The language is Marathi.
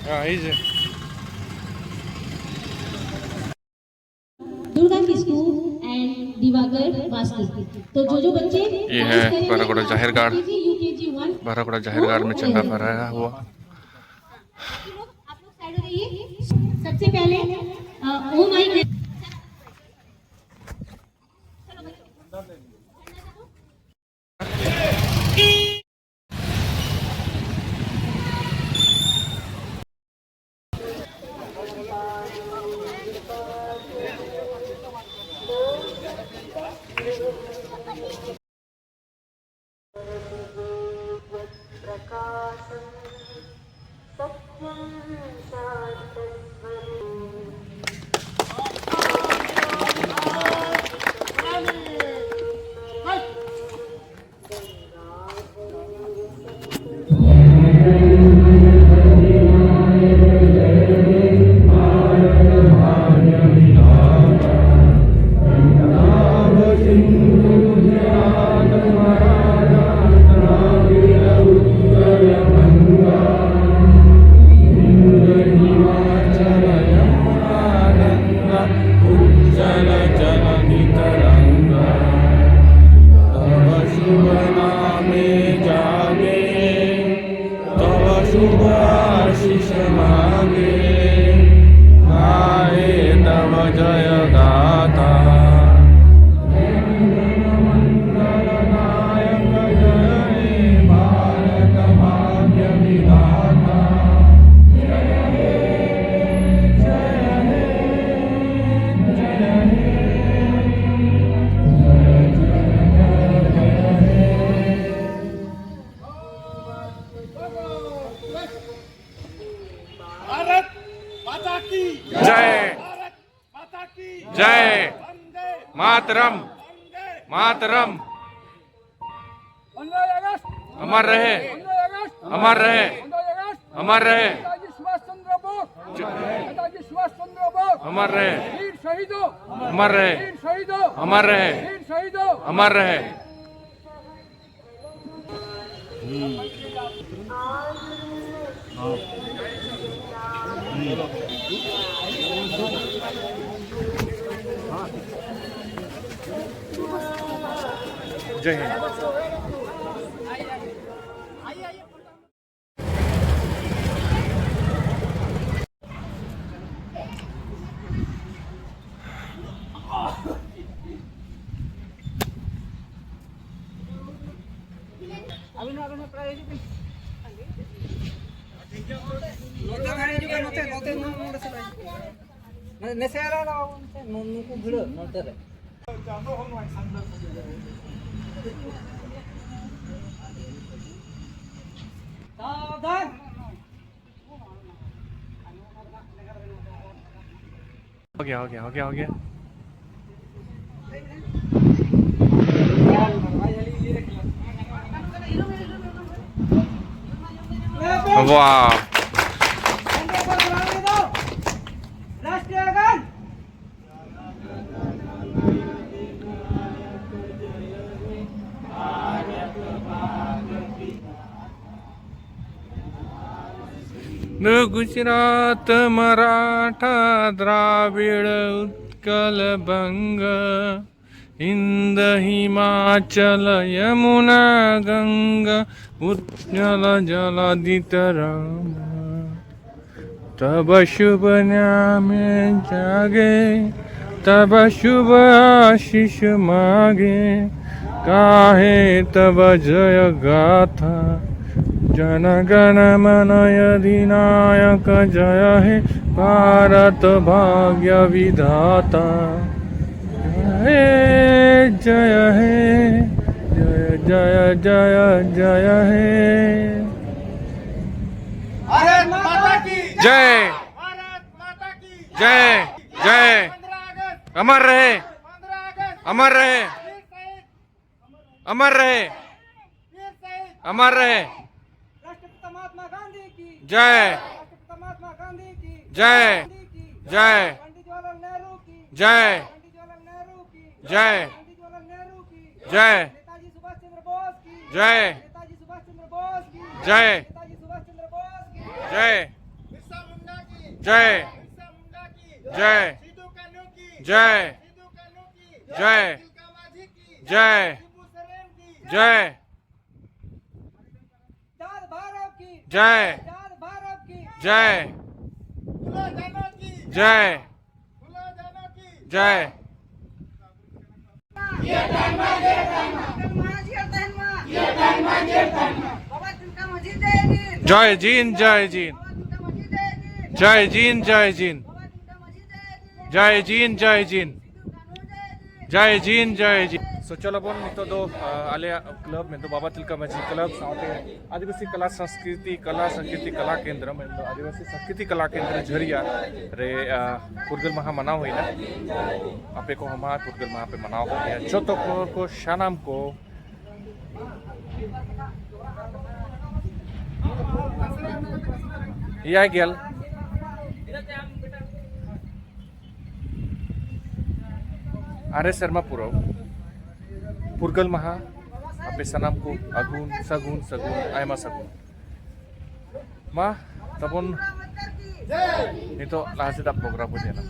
हाँ यही है। दुर्गा किस्कू एंड दिवाकर बास्की। तो जो बच्चे ये है बरागोड़ा जाहिर गाड़। यूकेजी 1 बरागोड़ा जाहिर गाड़ में चंदा भराया हुआ। आप लोग साइड हो जाइए। सबसे पहले ओ माई जय जय मातरम मातरम। अमर रहे अमर रहे अमर रहे अमर रहे अमर रहे अमर रहे अमर रहे। जय हिंद। हो गया हो गया हो गया हो गया। वाह गुजरात मराठा द्राविड़ उत्कल बंग हिंद हिमाचल यमुना गंगा उज्जल जलधि तरंगा। तब शुभ नाम जागे तब शुभ आशीष मागे काहे तब जय गाथा जन गण मन अधिनायक जय हे भारत भाग्य विधाता। जय हे जय जय जय जय हे। भारत माता की जय भारत माता की जय जय 15 अगस्त अमर रहे 15 अगस्त अमर रहे वीर शहीद अमर रहे वीर शहीद अमर रहे। राष्ट्रपिता महात्मा गांधी की जय राष्ट्रपिता महात्मा गांधी की जय जय पंडित जवाहरलाल नेहरू की जय पंडित जवाहरलाल नेहरू की जय पंडित जवाहरलाल नेहरू की जय नेताजी सुभाष चंद्र बोस की जय नेताजी सुभाष चंद्र बोस की जय नेताजी सुभाष चंद्र बोस की जय बिरसा जय बिरसा मुंडा की जय सिद्धू कान्हू की जय सिद्धू कान्हू की जय तिलका माझी की जय शिबू सोरेन की जय जात भारत की जय जात भारत की जय फुलो जानो की जय फुलो जानो की जय जय जीन जय जीन जय जीन जय जीन जय जीन जय जीन जय जीन जय जीन सो चलो बोन नितो दो आले क्लब में तो बाबा तिलका माझी क्लब साथे आदिवासी कला संस्कृति कला केंद्र में तो आदिवासी संस्कृति कला केंद्र झरिया रे पुरगल महा मनाव होइना आपे को हमा पुरगल महा पे मनाव होइना जोतो को शानाम को या गेल आरे शर्मा पुरो पुरगल महा आपे सनाम को अगुन सगुन सगुन आयमा सगुन मा तबन नितो लाहासे दा प्रोग्राम हो देना